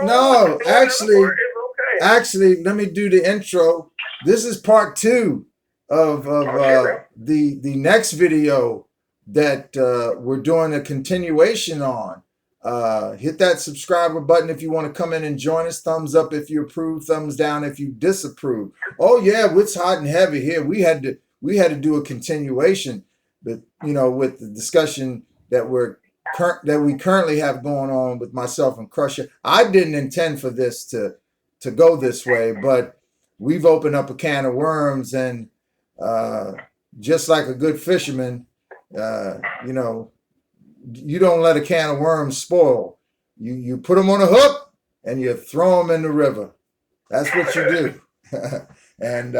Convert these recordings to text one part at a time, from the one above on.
No, actually, let me do the intro. This is part two of the next video that we're doing a continuation on. Hit that subscriber button if you want to come in and join us. Thumbs up if you approve. Thumbs down if you disapprove. Oh yeah, it's hot and heavy here. We had to do a continuation, but with the discussion that we currently have going on with myself and Crusher. I didn't intend for this to go this way, but we've opened up a can of worms, and just like a good fisherman, you know, you don't let a can of worms spoil. You put them on a hook and you throw them in the river. That's what you do. And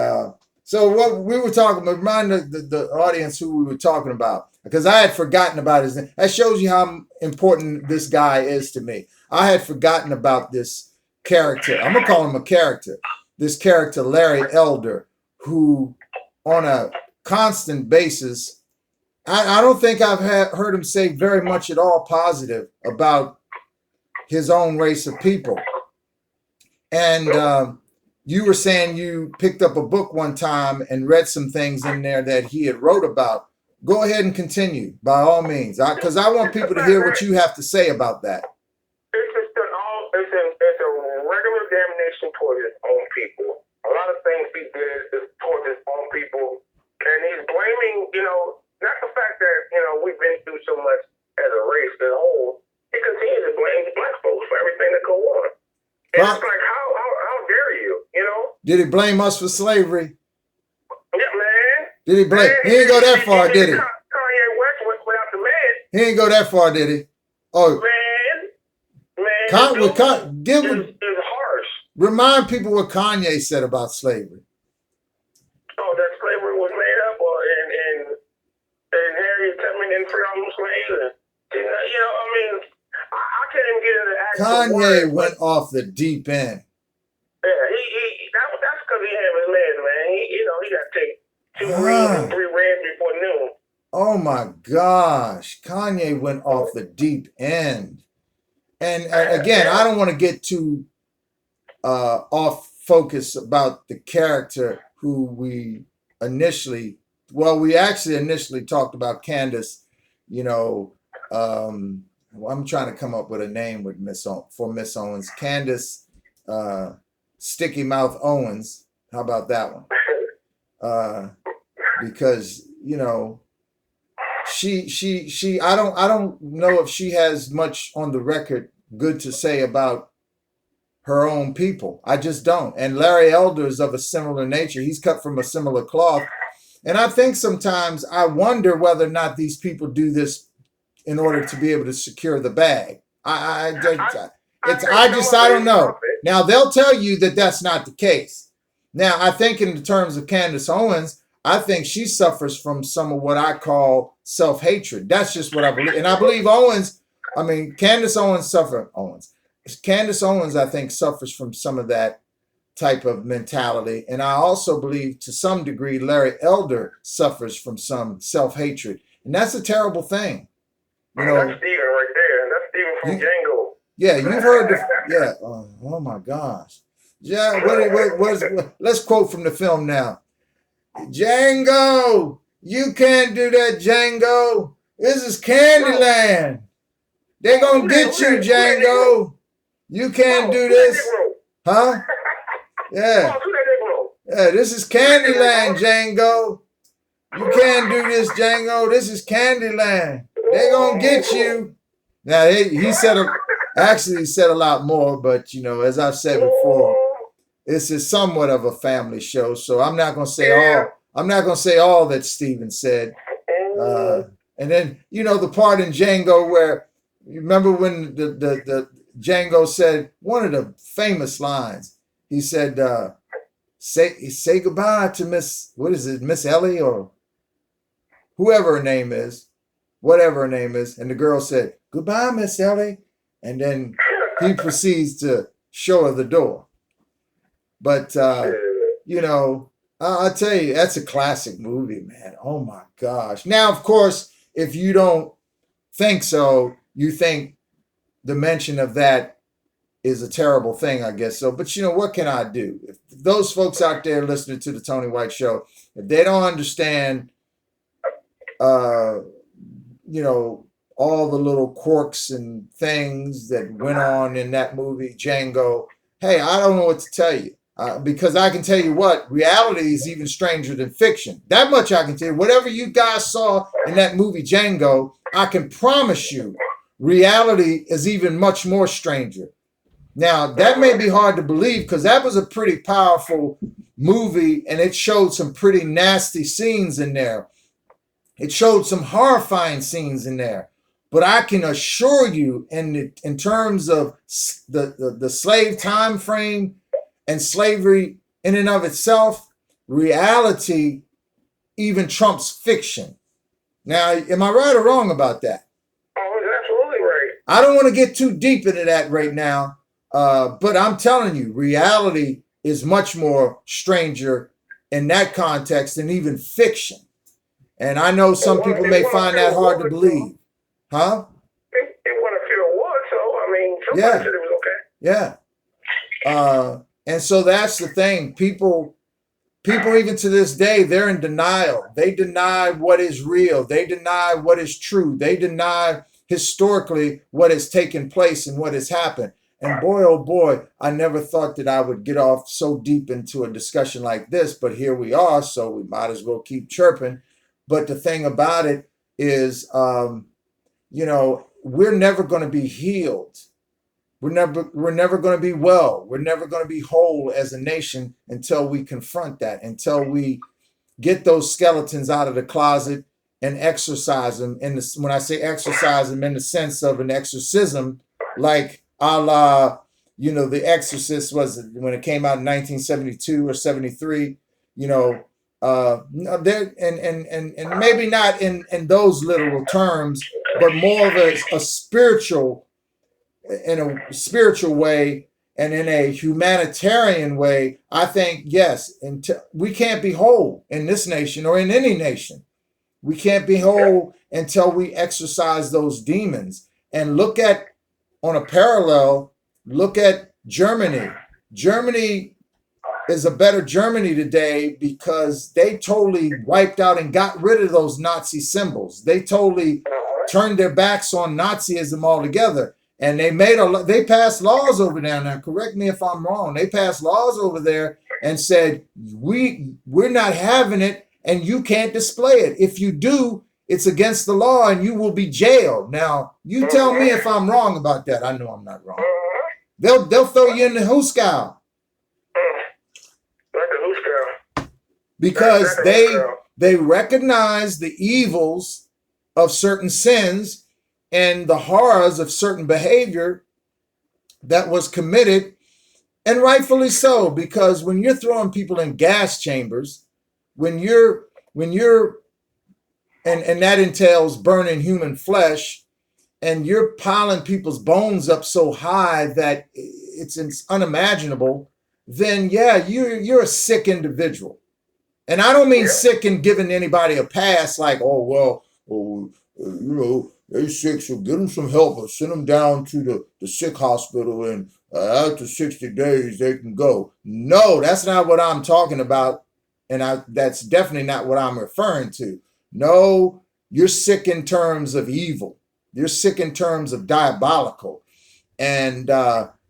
so what we were talking about, remind the audience who we were talking about, because I had forgotten about his name. That shows you how important this guy is to me. I had forgotten about this character. I'm gonna call him a character. This character, Larry Elder, who on a constant basis, I don't think I've heard him say very much at all positive about his own race of people. And you were saying you picked up a book one time and read some things in there that he had wrote about. Go ahead and continue, by all means, because I want people to hear what you have to say about that. It's a regular damnation toward his own people. A lot of things he did is toward his own people, and he's blaming, not the fact that, we've been through so much as a race as a whole. He continues to blame black folks for everything that go on. And it's like, how dare you, Did he blame us for slavery? Yeah, man. Did he blame? He didn't go that far, did he? Kanye West without the man. He didn't go that far, did he? Oh, give him is harsh. Remind people what Kanye said about slavery. Oh, that slavery was made up, and Harriet Tubman didn't free all them slaves. I can't even get into actual Kanye words, went off the deep end. Yeah, that's because he had his legs, man. He got to take 2 greens and 3 reds before noon. Oh my gosh, Kanye went off the deep end. And again, I don't want to get too off focus about the character who we actually initially talked about Candace. I'm trying to come up with a name with Miss Owens. Candace Sticky Mouth Owens. How about that one? Because she I don't know if she has much on the record good to say about her own people. I just don't. And Larry Elder is of a similar nature. He's cut from a similar cloth. And I think sometimes I wonder whether or not these people do this in order to be able to secure the bag. I don't know. Now they'll tell you that that's not the case. Now I think in terms of Candace Owens, I think she suffers from some of what I call self-hatred. That's just what I believe. And I believe Candace Owens, I think, suffers from some of that type of mentality. And I also believe to some degree Larry Elder suffers from some self-hatred. And that's a terrible thing. That's Steven right there. That's Steven from Django. Yeah, you've heard oh my gosh. Yeah, let's quote from the film now. Django, you can't do that, Django. This is Candyland. They're gonna get you, Django. You can't do this. Huh? Yeah. Yeah, this is Candyland, Django. You can't do this, Django. This is Candyland. They're gonna get you. Now he said a lot more, but as I've said before, this is somewhat of a family show, so I'm not gonna say all that Steven said. And then the part in Django where you remember when the Django said one of the famous lines. He said, "Say goodbye to Miss Ellie or whoever her name is, whatever her name is," and the girl said, "Goodbye, Miss Ellie," and then he proceeds to show her the door. But I'll tell you, that's a classic movie, man. Oh my gosh. Now, of course, if you don't think so, you think the mention of that is a terrible thing, I guess so. But you know, what can I do? If those folks out there listening to the Tony White Show, if they don't understand, you know, all the little quirks and things that went on in that movie Django, hey, I don't know what to tell you. Because I can tell you what, reality is even stranger than fiction. That much I can tell you. Whatever you guys saw in that movie Django, I can promise you, reality is even much more stranger. Now, that may be hard to believe because that was a pretty powerful movie and it showed some pretty nasty scenes in there. It showed some horrifying scenes in there. But I can assure you, in terms of the slave time frame and slavery in and of itself, reality even trumps fiction. Now, am I right or wrong about that? Oh, you're absolutely right. I don't want to get too deep into that right now, but I'm telling you, reality is much more stranger in that context than even fiction. And I know some people may find that hard to believe. Huh? It wasn't a feel was, so I mean, somebody said it was okay. Yeah. And so that's the thing. People even to this day, they're in denial. They deny what is real. They deny what is true. They deny historically what has taken place and what has happened. And boy, oh boy, I never thought that I would get off so deep into a discussion like this, but here we are, so we might as well keep chirping. But the thing about it is, you know, we're never going to be healed. We're never going to be well. We're never going to be whole as a nation until we confront that, until we get those skeletons out of the closet and exorcise them. When I say exorcise them, in the sense of an exorcism, like a la, you know, The Exorcist was when it came out in 1972 or 73, you know, there and maybe not in those literal terms, but more of a spiritual, in a spiritual way and in a humanitarian way. I think, yes, we can't be whole in this nation or in any nation. We can't be whole until we exorcise those demons. And look at, on a parallel, look at Germany. Germany is a better Germany today because they totally wiped out and got rid of those Nazi symbols. They totally turned their backs on Nazism altogether. And they passed laws over there. Now, correct me if I'm wrong. They passed laws over there and said, we're not having it and you can't display it. If you do, it's against the law and you will be jailed. Now, you tell me if I'm wrong about that. I know I'm not wrong. They'll throw you in the hooskow. Because they recognize the evils of certain sins and the horrors of certain behavior that was committed, and rightfully so, because when you're throwing people in gas chambers, when you're and that entails burning human flesh, and you're piling people's bones up so high that it's unimaginable, then yeah, you're a sick individual. And I don't mean sick and giving anybody a pass like, you know, they're sick, so get them some help or send them down to the sick hospital, and after 60 days they can go. No, that's not what I'm talking about. And that's definitely not what I'm referring to. No, you're sick in terms of evil. You're sick in terms of diabolical. And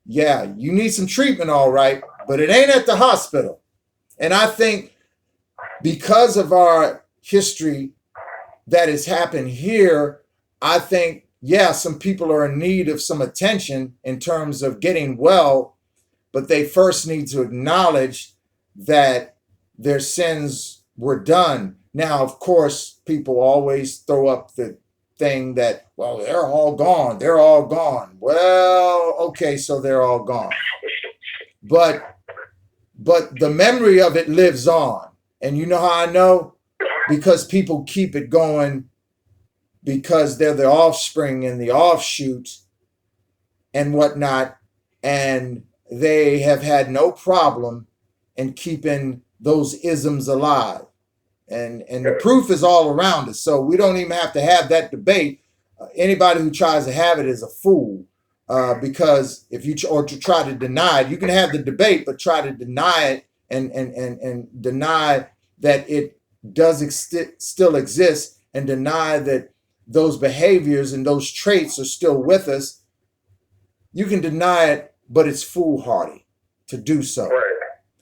yeah, you need some treatment, all right, but it ain't at the hospital. And I think because of our history that has happened here, I think, yeah, some people are in need of some attention in terms of getting well, but they first need to acknowledge that their sins were done. Now, of course, people always throw up the thing that, well, they're all gone. They're all gone. Well, okay, so they're all gone. But the memory of it lives on. And you know how I know? Because people keep it going, because they're the offspring and the offshoots and whatnot, and they have had no problem in keeping those isms alive. And the proof is all around us, so we don't even have to have that debate. Anybody who tries to have it is a fool. because if you or to try to deny it, you can have the debate, but try to deny it and deny that it does still exist, and deny that those behaviors and those traits are still with us. You can deny it, but it's foolhardy to do so. Right.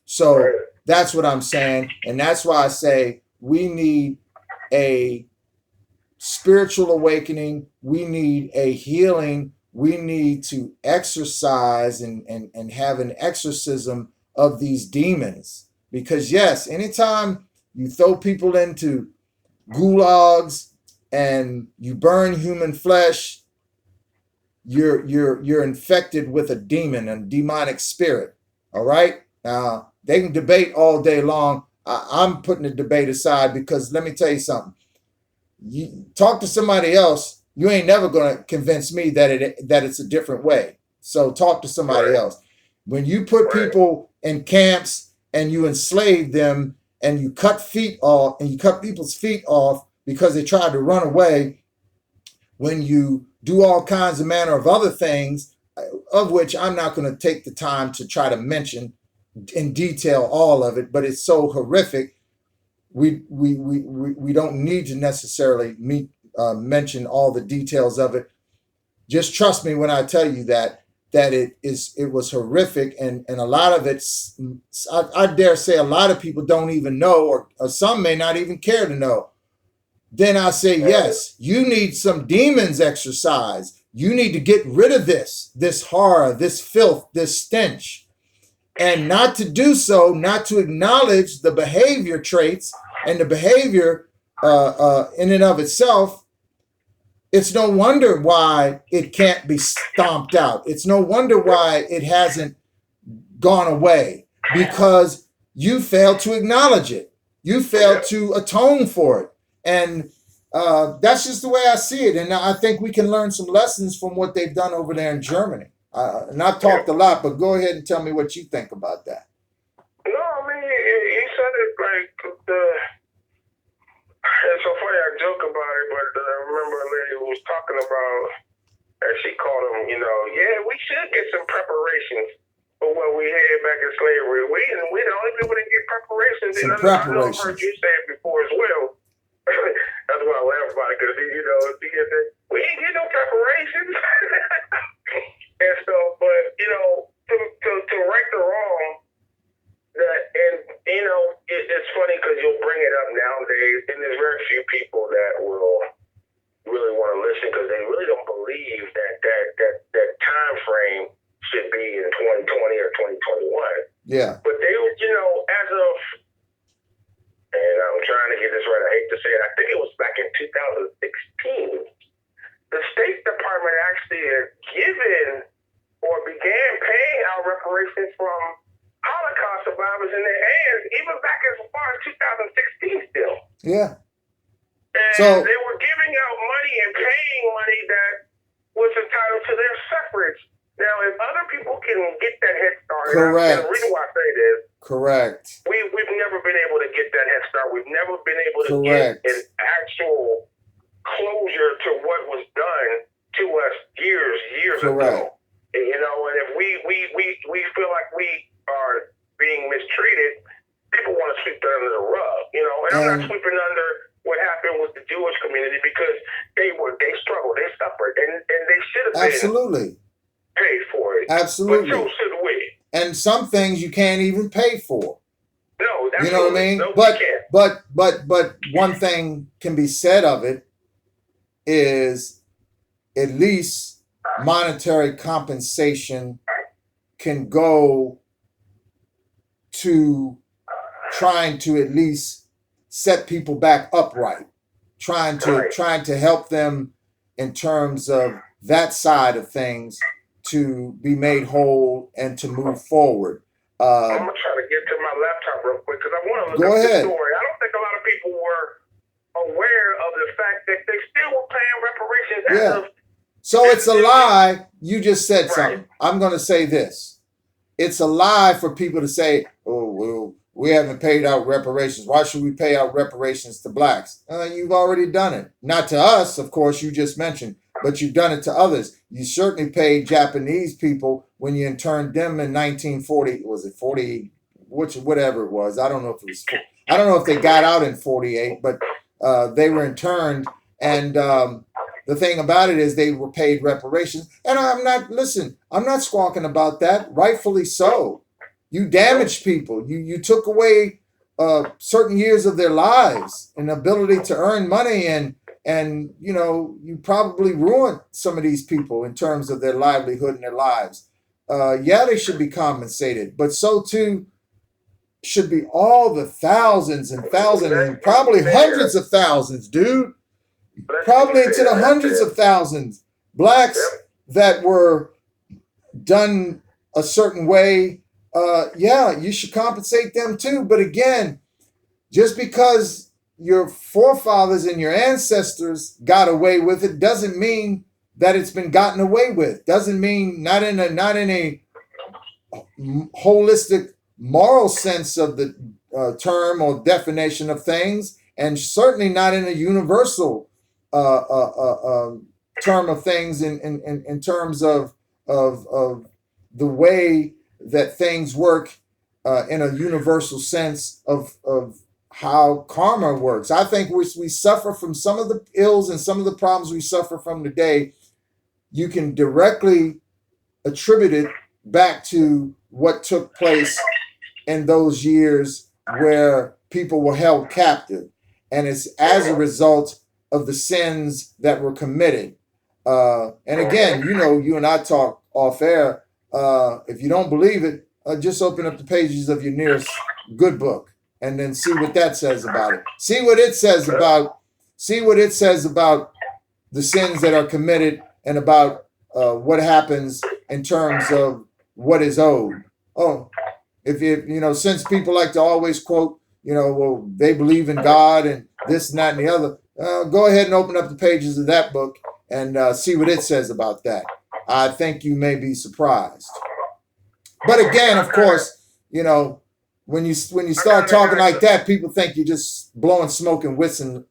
So Right. that's what I'm saying, and that's why I say we need a spiritual awakening. We need a healing. We need to exercise and have an exorcism of these demons. Because yes, anytime you throw people into gulags and you burn human flesh, you're infected with a demon, a demonic spirit. All right? Now, they can debate all day long. I'm putting the debate aside, because let me tell you something. You talk to somebody else, you ain't never going to convince me that it's a different way. So talk to somebody else. When you put people in camps and you enslave them and you cut feet off, and you cut people's feet off because they tried to run away, when you do all kinds of manner of other things, of which I'm not going to take the time to try to mention in detail all of it, but it's so horrific. We don't need to necessarily mention all the details of it. Just trust me when I tell you that it was horrific, and a lot of it, I dare say, a lot of people don't even know, or some may not even care to know. Then I say, yes, you need some demons exercise. You need to get rid of this horror, this filth, this stench. And not to do so, not to acknowledge the behavior traits and the behavior in and of itself, it's no wonder why it can't be stomped out. It's no wonder why it hasn't gone away, because you failed to acknowledge it. You failed to atone for it. And that's just the way I see it. And I think we can learn some lessons from what they've done over there in Germany. And I've talked a lot, but go ahead and tell me what you think about that. No, I mean, he said it like it's so funny. I joke about it, but I remember a lady who was talking about, and she called him, yeah, we should get some preparations for what we had back in slavery. We're the only people that get preparations. Some I know I've heard you say it before as well. That's why I laugh about it, because we ain't get no preparations. And so, but to right the wrong, it's funny because you'll bring it up nowadays, and there's very few people that will really want to listen, because they really don't believe that time frame should be in 2020 or 2021. Yeah. But they, as of, and I'm trying to get this right, I hate to say it, I think it was back in 2016, the State Department actually had given or began paying out reparations from Holocaust survivors in their hands, even back as far as 2016 still. Yeah. And So they were giving out money and paying money that was entitled to their suffrage. Now, if other people can get that head start, correct. And the reason why I say this, correct. We've never been able to get that head start. We've never been able to correct. get an actual closure to what was done to us years correct. ago. And, and if we feel like we are being mistreated, people want to sweep that under the rug, And I'm not sweeping under what happened with the Jewish community, because they struggled, they suffered, and they should have been paid for it. Absolutely. But so should we. And some things you can't even pay for. No, that's you know what I mean? No, but one thing can be said of it is, at least monetary compensation can go to trying to at least set people back upright, trying to help them in terms of that side of things, to be made whole and to move forward. I'm gonna try to get to my laptop real quick, because I want to look go up ahead. the story. I don't think a lot of people were aware of the fact that they still were paying reparations. So it's a lie. You just said something. I'm going to say this. It's a lie for people to say, oh, well, we haven't paid out reparations. Why should we pay out reparations to blacks? You've already done it. Not to us, of course, you just mentioned. but you've done it to others. You certainly paid Japanese people when you interned them in 1940. Was it 40? Whatever it was. I don't know if it was. I don't know if they got out in 48, but they were interned. And the thing about it is they were paid reparations. And I'm not squawking about that. Rightfully so. You damaged people. You took away certain years of their lives and ability to earn money, and you probably ruined some of these people in terms of their livelihood and their lives. Yeah, they should be compensated, but so too should be all the thousands and thousands and probably hundreds of thousands, dude. Probably into the hundreds of thousands. Blacks that were done a certain way. Yeah, you should compensate them too. But again, just because your forefathers and your ancestors got away with it doesn't mean that it's been gotten away with. Doesn't mean not in a holistic moral sense of the term or definition of things, and certainly not in a universal term of things in terms of the way that things work in a universal sense of how karma works. I think we suffer from some of the ills and some of the problems we suffer from today. You can directly attribute it back to what took place in those years where people were held captive. And it's as a result of the sins that were committed. And again, you and I talk off air. If you don't believe it, just open up the pages of your nearest good book and then see what that says about it. See what it says about the sins that are committed and about what happens in terms of what is owed. Oh, if since people like to always quote, well, they believe in God and this and that and the other, go ahead and open up the pages of that book and see what it says about that. I think you may be surprised. But again, of course, when you start talking like that, people think you're just blowing smoke and whistling.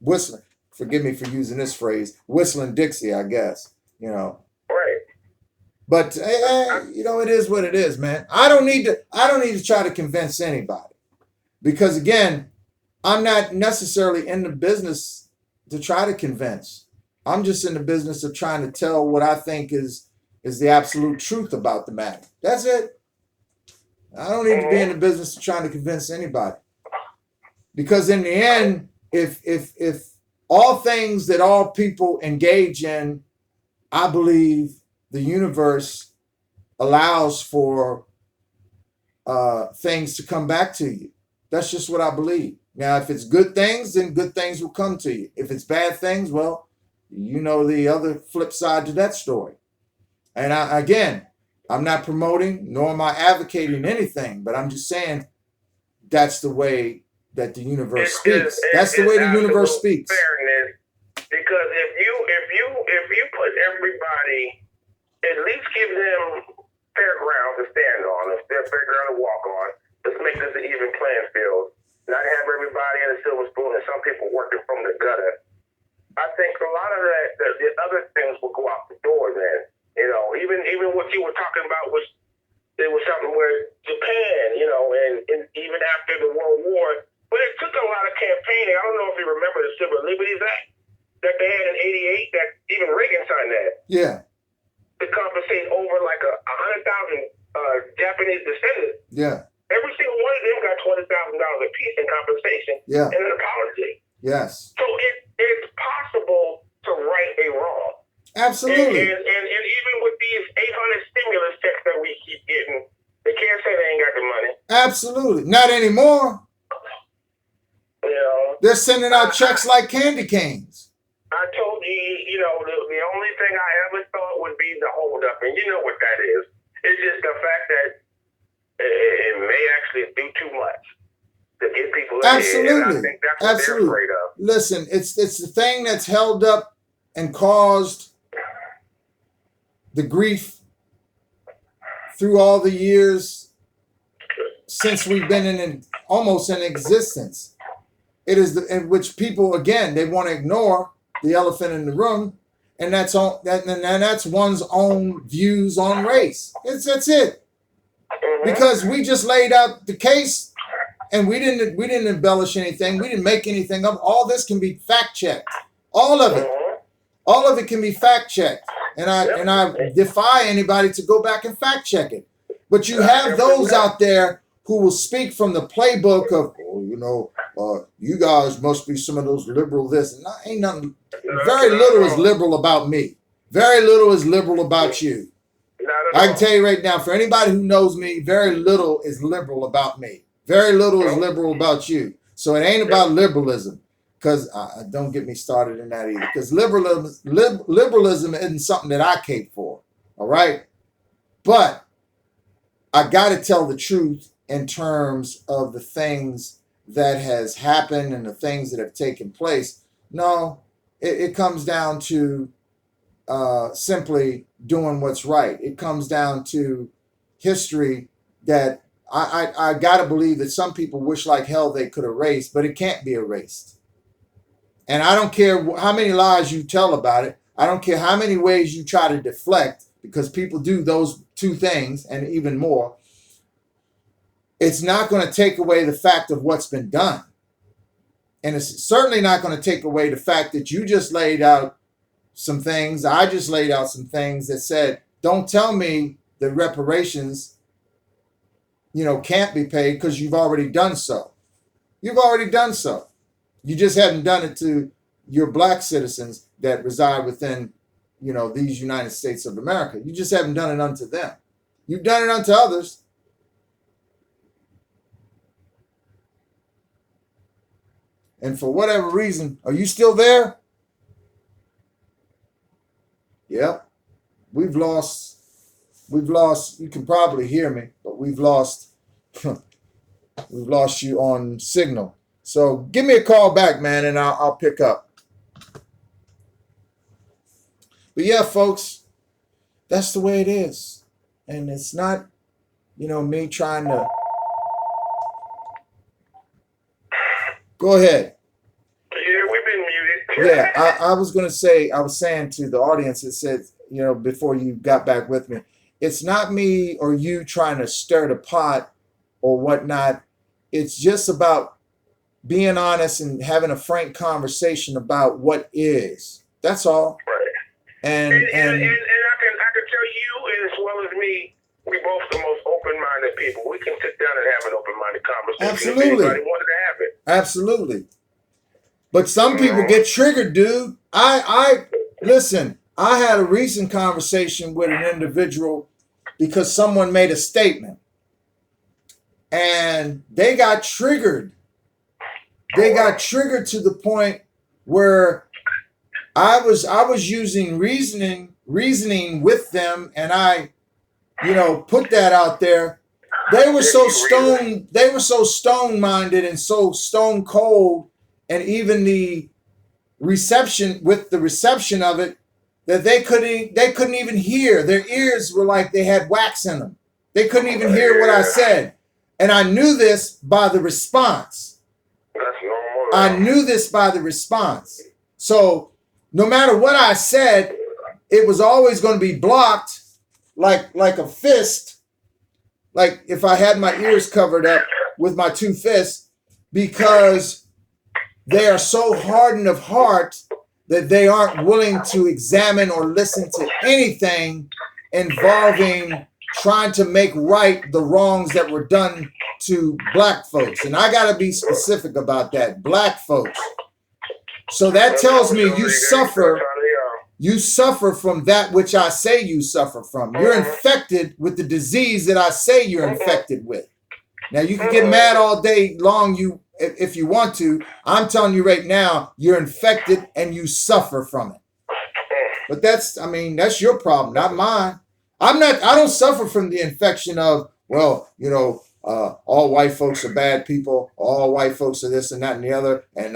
Forgive me for using this phrase, whistling Dixie, I guess. Right. But it is what it is, man. I don't need to try to convince anybody, because again, I'm not necessarily in the business to try to convince. I'm just in the business of trying to tell what I think is the absolute truth about the matter. That's it. I don't need to be in the business of trying to convince anybody, because in the end, if all things that all people engage in, I believe the universe allows for things to come back to you. That's just what I believe. Now, if it's good things, then good things will come to you. If it's bad things, well, the other flip side to that story. And I'm not promoting nor am I advocating anything, but I'm just saying that's the way that the universe speaks. That's the way the universe speaks. Fairness, because if you put everybody, at least give them fair ground to stand on, if they're fair ground to walk on. Let's make this an even playing field. Not have everybody in a silver spoon and some people working from the gutter. I think a lot of the other things will go out the door then. Even what you were talking about was something where Japan, and even after the World War, but it took a lot of campaigning. I don't know if you remember the Civil Liberties Act that they had in '88, that even Reagan signed that. Yeah. To compensate over like 100,000 Japanese descendants. Yeah. Every single one of them got $20,000 apiece in compensation. Yeah. And an apology. Yes. So it's possible to right a wrong. Absolutely. And even with these 800 stimulus checks that we keep getting, they can't say they ain't got the money. Absolutely. Not anymore. They're sending out checks like candy canes. I told you, the only thing I ever thought would be the holdup, and you know what that is. It's just the fact that it may actually do too much to get people in. Absolutely. And I think that's what they're afraid of. Listen, it's the thing that's held up and caused the grief through all the years since we've been almost in existence. It is in which people, again, they want to ignore the elephant in the room, and that's one's own views on race. That's it. Because we just laid out the case, and we didn't embellish anything. We didn't make anything up. All this can be fact checked. All of it can be fact checked. And I defy anybody to go back and fact check it. But you have those out there who will speak from the playbook of, you guys must be some of those liberal this. And ain't nothing. Very little is liberal about me. Very little is liberal about you. I can tell you right now, for anybody who knows me, very little is liberal about me. Very little is liberal about you. So it ain't about liberalism. Because don't get me started in that either. Because liberalism isn't something that I cape for. All right? But I got to tell the truth in terms of the things that has happened and the things that have taken place. No, it comes down to simply doing what's right. It comes down to history that I got to believe that some people wish like hell they could erase, but it can't be erased. And I don't care how many lies you tell about it. I don't care how many ways you try to deflect, because people do those two things and even more. It's not going to take away the fact of what's been done. And it's certainly not going to take away the fact that you just laid out some things. I just laid out some things that said, don't tell me the reparations, can't be paid, because you've already done so. You've already done so. You just haven't done it to your black citizens that reside within, these United States of America. You just haven't done it unto them. You've done it unto others. And for whatever reason, are you still there? Yep. We've lost, you can probably hear me, but we've lost you on signal. So give me a call back, man, and I'll pick up. But yeah, folks, that's the way it is. And it's not, me trying to. Go ahead. Yeah, we've been muted. Yeah, I was going to say, I was saying to the audience, it said, before you got back with me, it's not me or you trying to stir the pot or whatnot. It's just about being honest and having a frank conversation about what is. That's all. Right. And I can tell you as well as me, we both the most open-minded people. We can sit down and have an open-minded conversation. Absolutely. If anybody wanted to have it. Absolutely. But some people get triggered, dude. Listen, I had a recent conversation with an individual because someone made a statement. And they got triggered. They got triggered to the point where I was using reasoning with them, and I, put that out there. They were so stone-minded and so stone cold, and even the reception of it, that they couldn't even hear. Their ears were like they had wax in them. They couldn't even hear what I said. And I knew this by the response. I knew this by the response. So no matter what I said, it was always going to be blocked like a fist. Like if I had my ears covered up with my two fists, because they are so hardened of heart that they aren't willing to examine or listen to anything involving trying to make right the wrongs that were done to black folks. And I got to be specific about that. Black folks. So that tells me you suffer from that which I say you suffer from. You're infected with the disease that I say you're infected with. Now, you can get mad all day long if you want to. I'm telling you right now, you're infected and you suffer from it. But that's your problem, not mine. I don't suffer from the infection of, all white folks are bad people. All white folks are this and that and the other. And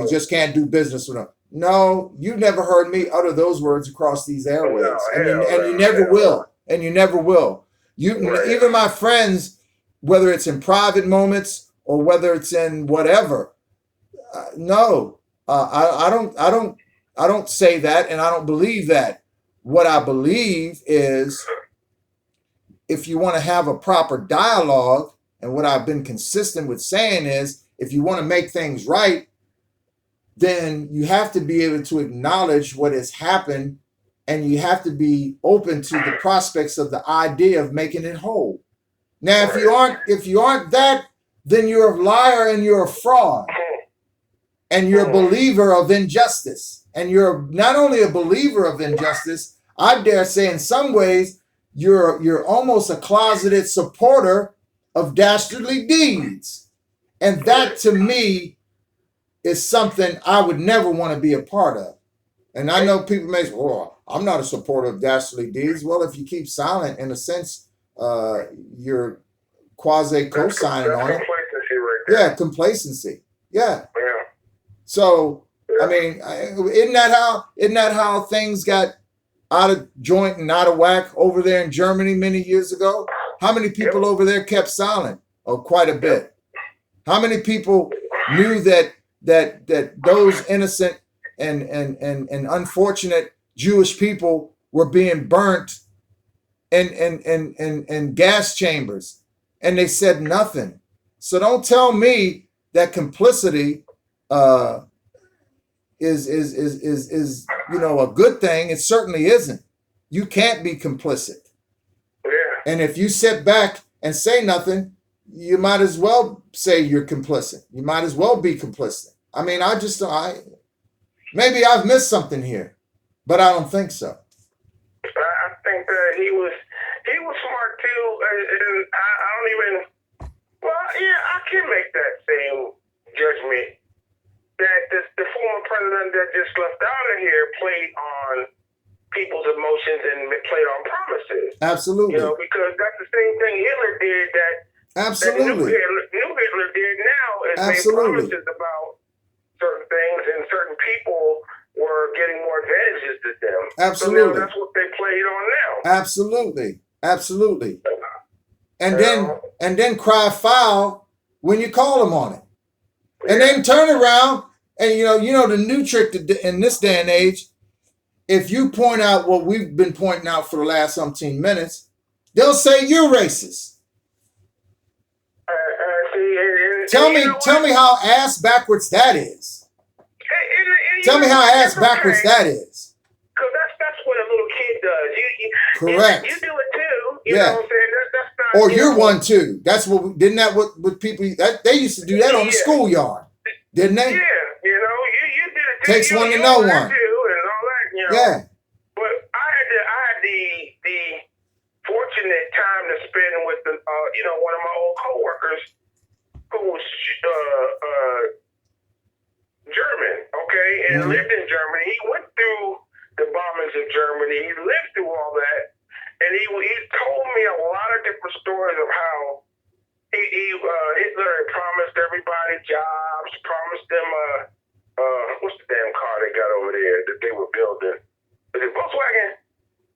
we just can't do business with them. No, you never heard me utter those words across these airways. And you never will. And you never will. Even my friends, whether it's in private moments or whether it's in whatever, I I don't say that, and I don't believe that. What I believe is, if you want to have a proper dialogue, and what I've been consistent with saying is, if you want to make things right, then you have to be able to acknowledge what has happened, and you have to be open to the prospects of the idea of making it whole. Now, if you aren't that, then you're a liar and you're a fraud, and you're a believer of injustice. And you're not only a believer of injustice, I dare say in some ways, you're almost a closeted supporter of dastardly deeds. And that, to me, is something I would never want to be a part of. And I know people may say, "Oh, I'm not a supporter of dastardly deeds." Well, if you keep silent, in a sense, you're quasi co-signing on it. Complacency right there. Yeah, complacency. Yeah. Yeah. So, I mean, isn't that how things got out of joint and out of whack over there in Germany many years ago? How many people over there kept silent? Oh, quite a bit. How many people knew that those innocent and unfortunate Jewish people were being burnt in gas chambers, and they said nothing? So don't tell me that complicity is a good thing. It certainly isn't. You can't be complicit. Yeah. And if you sit back and say nothing, you might as well say you're complicit. You might as well be complicit. I mean, maybe I've missed something here, but I don't think so. I think that he was smart too, and I don't even. Well, yeah, I can make that same judgment that the former president that just left out of here played on people's emotions and played on promises. Absolutely. Because that's the same thing Hitler did. Absolutely. That new Hitler did now is make promises about certain things, and certain people were getting more advantages than them. Absolutely. So that's what they played on now. Absolutely. And then cry foul when you call them on it. And then turn around and the new trick in this day and age, if you point out what we've been pointing out for the last umpteen minutes, they'll say you're racist. Tell me how ass backwards that is. Tell me how ass backwards that is. Because that's what a little kid does. Correct. You do it too. You Yeah. know what I'm saying? That's not. Or you're one too. That's what people they used to do that on the schoolyard, didn't they? Yeah. You did it too. Takes one to know one. Too, and all that. Yeah. But I had the fortunate time to spend with one of my old coworkers who was German, okay, and lived in Germany. He went through the bombings of Germany. He lived through all that, and he told me a lot of different stories of how Hitler had promised everybody jobs, promised them what's the damn car they got over there that they were building? Is it Volkswagen?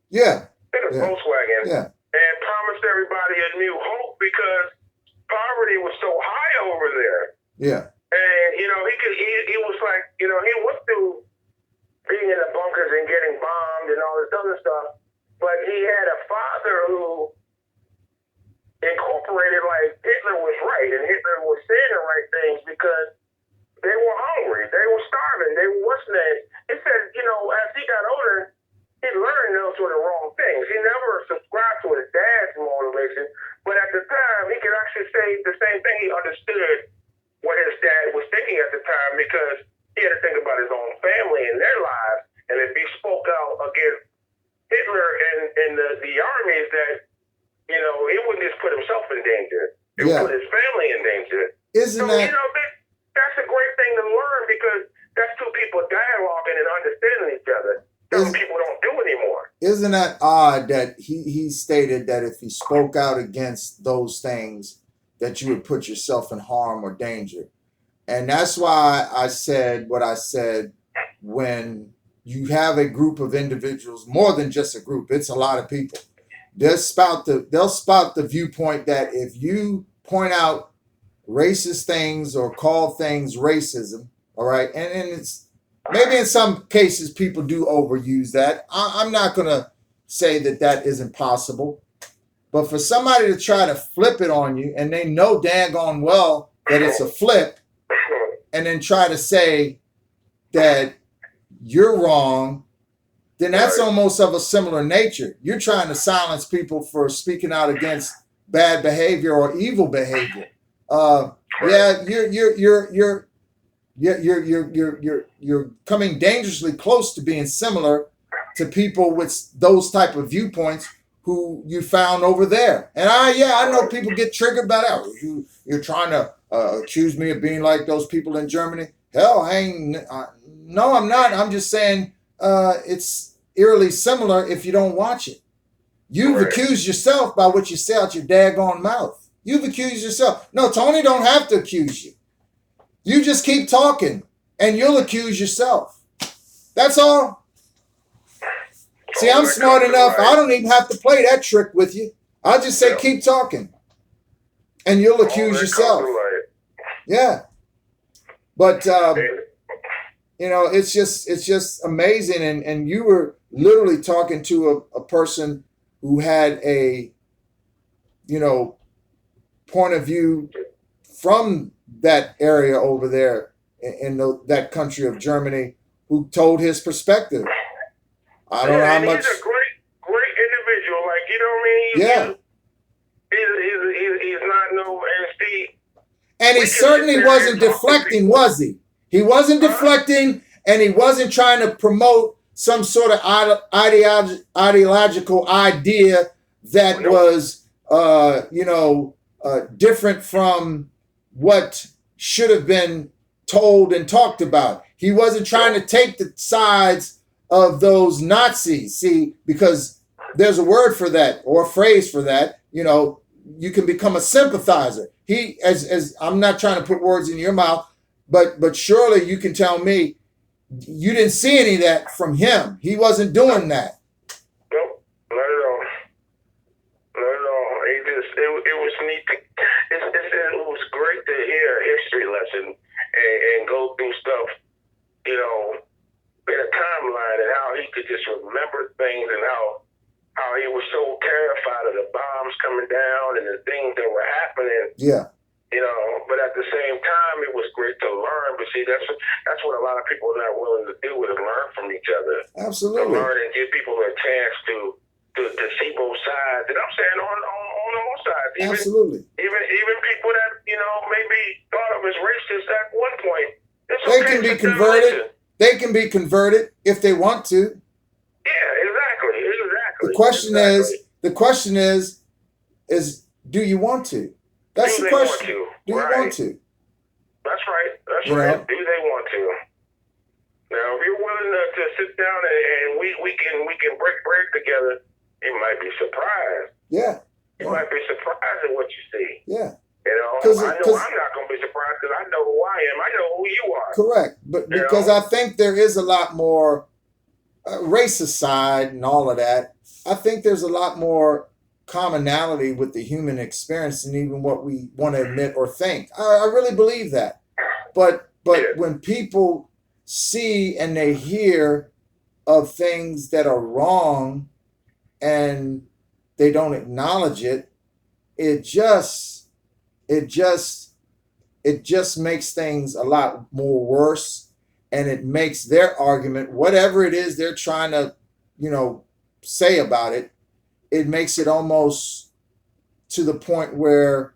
Yeah. It was Volkswagen. Yeah. And promised everybody a new hope because poverty was so high over there. Yeah. And he was like, he went through being in the bunkers and getting bombed and all this other stuff, but he had a father who incorporated like Hitler was right and Hitler was saying the right things because they were hungry, they were starving, they were what's name. He said, as he got older, he learned those were the wrong things. He never subscribed to his dad's motivation, but at the time he could actually say the same thing. He understood what his dad was thinking at the time because he had to think about his own family and their lives. And if he spoke out against Hitler and the armies, that he wouldn't just put himself in danger; it would put his family in danger. Isn't that? That's a great thing to learn because that's two people dialoguing and understanding each other. Some people don't do anymore. Isn't that odd that he stated that if he spoke out against those things, that you would put yourself in harm or danger? And that's why I said what I said. When you have a group of individuals, more than just a group, it's a lot of people. They'll spout the viewpoint that if you point out racist things or call things racism, all right, and Maybe in some cases people do overuse that. I'm not going to say that that isn't possible. But for somebody to try to flip it on you, and they know daggone well that it's a flip, and then try to say that you're wrong, then that's almost of a similar nature. You're trying to silence people for speaking out against bad behavior or evil behavior. You're coming dangerously close to being similar to people with those type of viewpoints who you found over there. And I know people get triggered by that. You're trying to accuse me of being like those people in Germany. Hell, no, I'm not. I'm just saying it's eerily similar if you don't watch it. You've accused yourself by what you say out your daggone mouth. You've accused yourself. No, Tony don't have to accuse you. You just keep talking and you'll accuse yourself. That's all. See, I'm smart enough. I don't even have to play that trick with you. I'll just say, keep talking. And you'll accuse yourself. Yeah. But, it's just amazing. And you were literally talking to a person who had a, point of view from that area over there in that country of Germany, who told his perspective. I don't know how much. He's a great individual. Like, you know what I mean? Yeah. He's not no NSD. And he certainly wasn't deflecting, was he? He wasn't deflecting, and he wasn't trying to promote some sort of ideological idea that was, different from what should have been told and talked about. He wasn't trying to take the sides of those Nazis. See, because there's a word for that or a phrase for that. You can become a sympathizer. He, as I'm not trying to put words in your mouth, but surely you can tell me you didn't see any of that from him. He wasn't doing that. Nope, not at all. Not at all. It was neat. It was great to hear a history lesson and go through stuff, in a timeline, and how he could just remember things, and how he was so terrified of the bombs coming down and the things that were happening. Yeah. But at the same time, it was great to learn. But see, that's what a lot of people are not willing to do, is learn from each other. Absolutely. To learn and give people a chance to see both sides. And I'm saying on all sides. Absolutely. Even people that, maybe thought of as racist at one point. They can be converted. They can be converted if they want to. Yeah, exactly. The question is, do you want to? That's the question. Do you want to? That's right. Right. Do they want to? Now, if you're willing to sit down and we can break bread together, you might be surprised. Yeah. You might be surprised at what you see. Yeah. I know I'm not going to be surprised because I know who I am. I know who you are. Correct. But because I think there is a lot more race aside and all of that, I think there's a lot more commonality with the human experience than even what we want to admit or think. I really believe that. But when people see and they hear of things that are wrong and they don't acknowledge it, it just makes things a lot more worse, and it makes their argument, whatever it is they're trying to, say about it, it makes it almost to the point where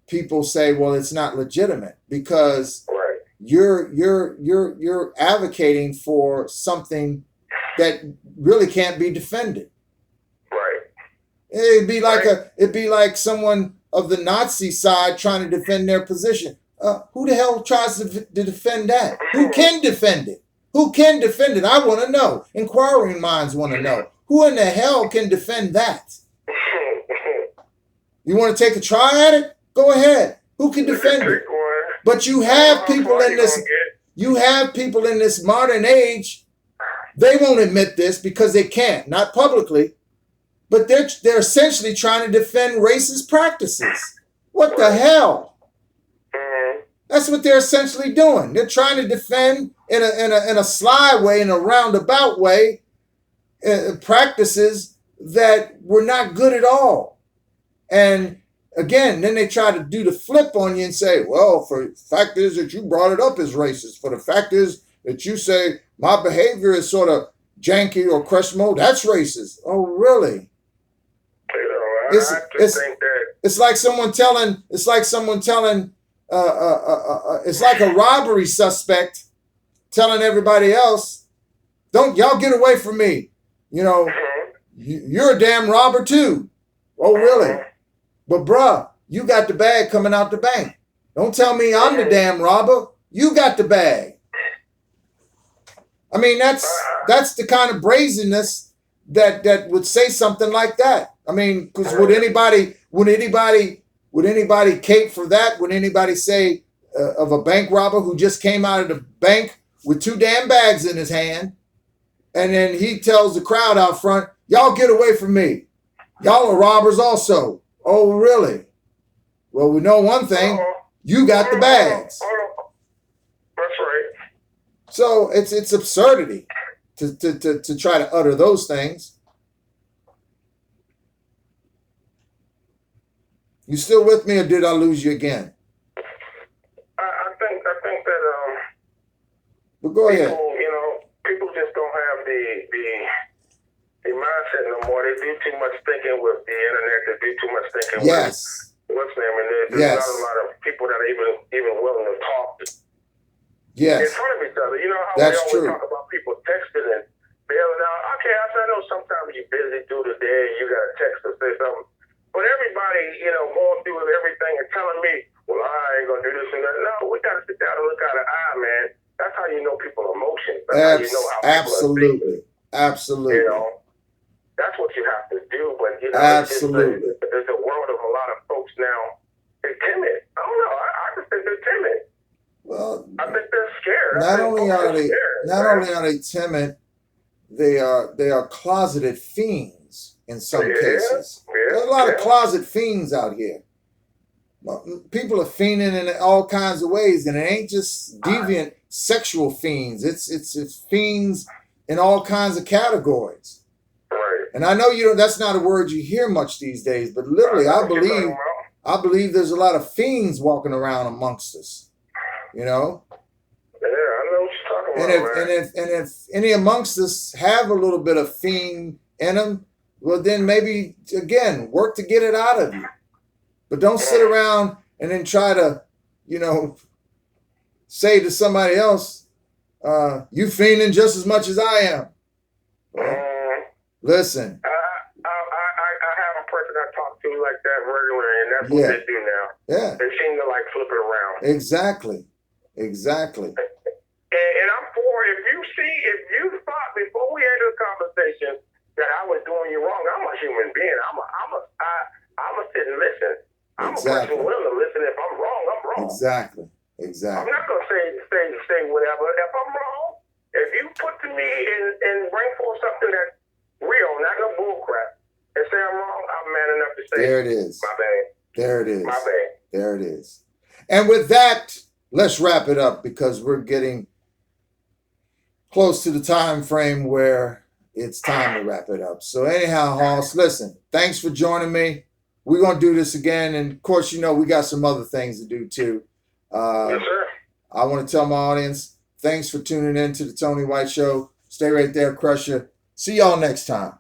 people say, well, it's not legitimate because you're advocating for something that really can't be defended. Right. It'd be like someone of the Nazi side trying to defend their position. Who the hell tries to defend that? Who can defend it? Who can defend it? I want to know. Inquiring minds want to know. Who in the hell can defend that? You want to take a try at it? Go ahead. Who can defend it? But you have people in this. You have people in this modern age. They won't admit this because they can't, not publicly. But they're essentially trying to defend racist practices. What the hell? That's what they're essentially doing. They're trying to defend in a sly way, in a roundabout way, practices that were not good at all. And again, then they try to do the flip on you and say, well, for the fact is that you brought it up as racist. For the fact is that you say my behavior is sort of janky or questionable, that's racist. Oh, really? I just think that it's like someone telling, it's like a robbery suspect telling everybody else, don't y'all get away from me. You know, you're a damn robber too. Oh, really? But bruh, you got the bag coming out the bank. Don't tell me I'm the damn robber. You got the bag. I mean, that's the kind of brazenness that would say something like that. I mean, because would anybody cape for that? Would anybody say of a bank robber who just came out of the bank with 2 damn bags in his hand, and then he tells the crowd out front, y'all get away from me. Y'all are robbers also. Oh, really? Well, we know one thing. You got the bags. That's right. So it's absurdity to try to utter those things. You still with me, or did I lose you again? I think that But go ahead. People just don't have the mindset no more. They do too much thinking with the internet. They do too much thinking Yes. with what's name, and there's not a lot of people that are even willing to talk in Yes. front of each other. You know how That's we always true. talk about people texting and bailing out. Okay, I know sometimes you're busy through the day, you got to text or say something. But everybody, going through everything and telling me, well, I ain't going to do this and that. No, we got to sit down and look eye to eye, man. That's how you know people's emotions. That's how you know how people Absolutely. are Absolutely. thinking. That's what you have to do. But, Absolutely. There's a world of a lot of folks now. They're timid. I don't know. I just think they're timid. Well, I think they're scared. not only are they timid, they are closeted fiends in some cases. There's a lot of closet fiends out here. People are fiending in all kinds of ways, and it ain't just deviant sexual fiends. It's fiends in all kinds of categories. Right. And I know that's not a word you hear much these days, but literally, I believe there's a lot of fiends walking around amongst us. You know. Yeah, I know what you're talking about, man. And if any amongst us have a little bit of fiend in them, well, then maybe again work to get it out of you. But don't sit around and then try to, say to somebody else, you fiending just as much as I am. Well, listen. I have a person I talk to like that regularly, and that's what they do now. Yeah. They seem to flip it around. Exactly. And I'm for, if you thought before we had this conversation that I was doing you wrong, I'm a human being. I'm a sit and listen. I'm a person willing to listen. If I'm wrong, I'm wrong. Exactly. I'm not gonna say whatever. If I'm wrong, if you put to me and bring forth something that's real, not no bull crap, and say I'm wrong, I'm man enough to say there it is. My bad. There it is. My bad. There it is. And with that, let's wrap it up because we're getting close to the time frame where it's time to wrap it up. So anyhow, Hoss, listen, thanks for joining me. We're going to do this again. And of course, we got some other things to do too. Yes, sir. I want to tell my audience, thanks for tuning in to the Tony White Show. Stay right there, Crusher. See y'all next time.